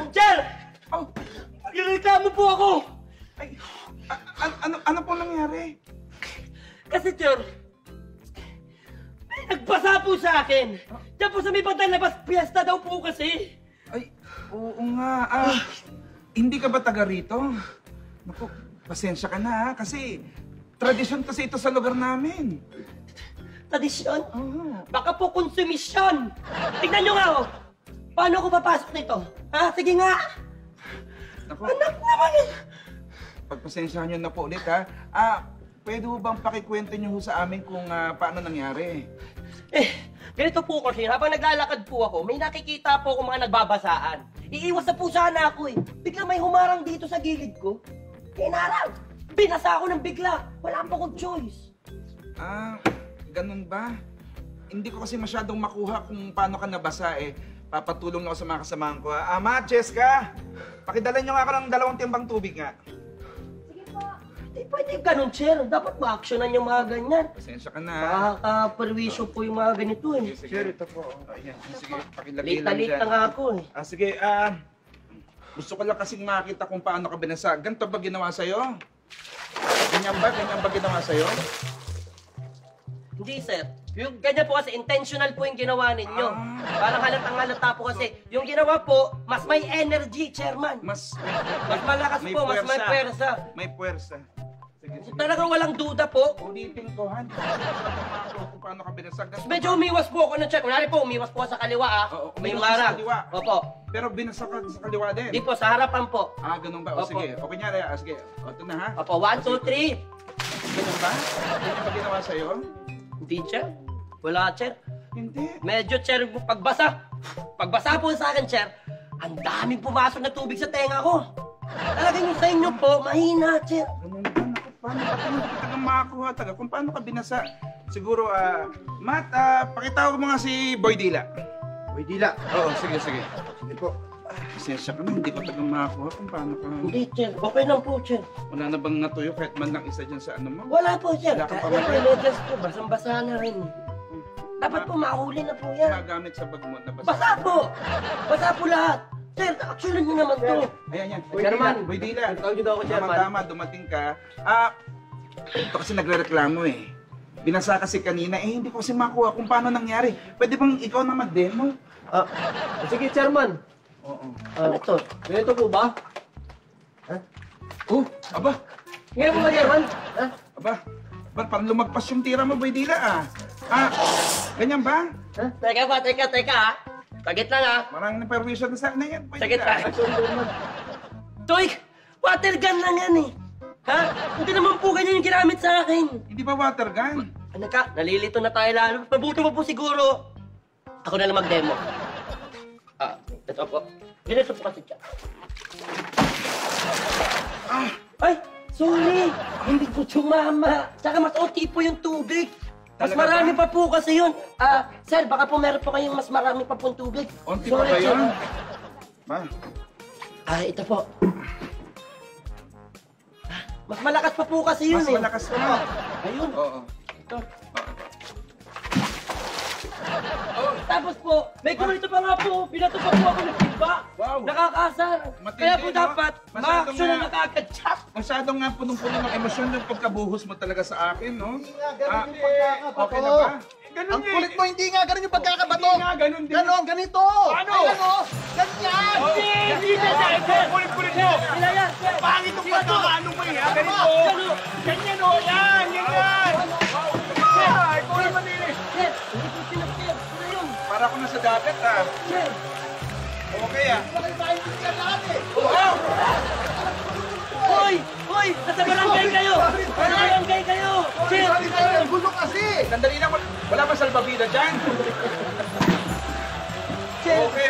Sir! Magreklamo po ako! Ay, ano po nangyari? Kasi, sir, may nagbasa po sa akin. Diyan po sa may bandang labas, piyesta daw po kasi. Ay, oo nga. Hindi ka ba taga rito? Naku, pasensya ka na kasi tradisyon kasi ito sa lugar namin. Tradisyon? Baka po konsumisyon. Tignan nyo nga, oh. Paano ako papasok nito? Ha? Sige nga. Naku, Anak naman eh. pagpasensyahan nyo na po ulit ha. Pwede ho bang pakikwento nyo ho sa amin kung paano nangyari? Ganito po kasi, habang naglalakad po ako, may nakikita po akong mga nagbabasaan. Iiwas na po sana ako eh. Bigla may humarang dito sa gilid ko. Hinarang! Binasa ako ng bigla. Wala po akong choice. Ganun ba? Hindi ko kasi masyadong makuha kung paano ka nabasa eh. Papatulong na ako sa mga kasamahan ko ha. Ma, Cheska! Pakidala nyo nga ako ng 2 timbang tubig nga. Sige po. Hindi pwede ganun, sir. Dapat ma-actionan yung mga ganyan. Pasensya ka na. Nakaka-perwisyo po yung mga ganito eh. Sige, ito po. Ayan, sige, pakilagay lang Late-late dyan. na nga ako eh. Sige, gusto ko lang kasing makita kung paano ka binasa. Ganito ba ginawa sa'yo? Ganyan ba ginawa sa'yo? Hindi, sir. Yung ganyan po kasi, intentional po yung ginawa ninyo. Parang halatang-halata po kasi. Yung ginawa po, mas may energy, chairman. Mas malakas po, mas may puwersa. May puwersa. Sige. Talagang walang duda po. Ulitin ko, Han. Kung paano ka binasa. Medyo umiwas po ako ng check. Kunwari po, umiwas po sa kaliwa Oo, May umiwas sa marang. kaliwa. Opo. Pero binasa ka sa kaliwa din. Di po, sa harapan po. Ganun ba? O Opo. sige. O kunyari, sige. O, ito na ha. Opo, 1, 2, 3. Ganun ba? Ganyan ba ginawa sa'yo? Hindi, chair. Wala, chair. Hindi. Medyo, chair, pagbasa. Pagbasa po sa akin, chair, ang daming pumasok na tubig sa tenga ko. Talagang yung sa inyo po, mahina, chair. Ganun ba? Naku, paano ka makakuha? Kung paano ka binasa? Siguro, Matt, pakitawag mo nga si Boy Dila. Boy Dila. Oo, sige. Sige po. Pasensya ka na, hindi ko talagang makakuha kung paano ka... Hindi, chair. Okay lang po, chair. Wala na bang natuyo kahit man lang isa dyan sa ano mo? Wala po, chair. Wala kang Kaya pamilya? medyas po, basang-basa na rin. Dapat po mahuli na po yan. Nagamit sa bag mo na basa. Basa po! Basa po lahat! Sir, actionan nyo naman to. Ayan. Chairman. Boy Dila. Tawag nyo daw ako, chairman. Tama, dumating ka. Ito kasi nagre-reklamo eh. Binasa kasi kanina, hindi ko kasi makuha kung paano nangyari. Pwede bang ikaw na mag-demo? Sige, Chairman. Oo. Ano to? Ganito po ba? Aba, Ngayon po ba, chairman? aba. Parang lumagpas yung tira mo, Boy Dila ganyan ba? Teka ha. Sagit lang ha. Maraming na-permission na sa akin na yan, Boy Sagit Dila. ha. Toy, water gun lang yan eh. Ha? Hindi naman po ganyan yung ginamit sa akin. Hindi ba water gun? Ano ka? Nalilito na tayo lalo. Mabuti mo po siguro. Ako na lang mag-demo. Ito po. Ganito po kasi siya. Ay! Sorry! Hindi ko sumama. Tsaka mas OT po yung tubig. Mas Talaga marami ba? pa po kasi yun. Sir, baka po meron po kayong mas marami pa pong tubig. Onti pa ba yun? Ba? Ito po. Mas malakas pa po kasi yun Mas malakas pa. Ayun. Oo. Ito. Tapos po, may kumulito pa nga po. Binato pa po ako ng iba. Wow. Nakakasar. Matindi, Kaya po no? dapat, Masyadong ma-action na nga- nakakatsak. Masyadong nga punong-puno ng emosyon yung pagkabuhos mo talaga sa akin, no? Ganun yung pagkakabato. Okay na ba? Ganun Ang kulit mo, hindi nga ganun yung pagkakabato. Hindi nga, ganun din. Ganon, ganito. Ano? Ayan o. Ganyan. Hindi na sir. Kulit-kulit mo! Sila yan, sir. Pangit yung pagkakaano mo eh, ha? Ganito! Ganyan o! Yan! Ganyan! Ikaw naman din eh! Sir, hindi po sinasir. Sila yun. Para ako nasa dagat, ha? Sir. Okay, ha? Oh! Hoy! Hoy! Nasa barangay kayo! Nasa barangay kayo! Sir! Ang gulo kasi. Sandali lang, wala ba salbabida dyan? Sir! Okay, ha?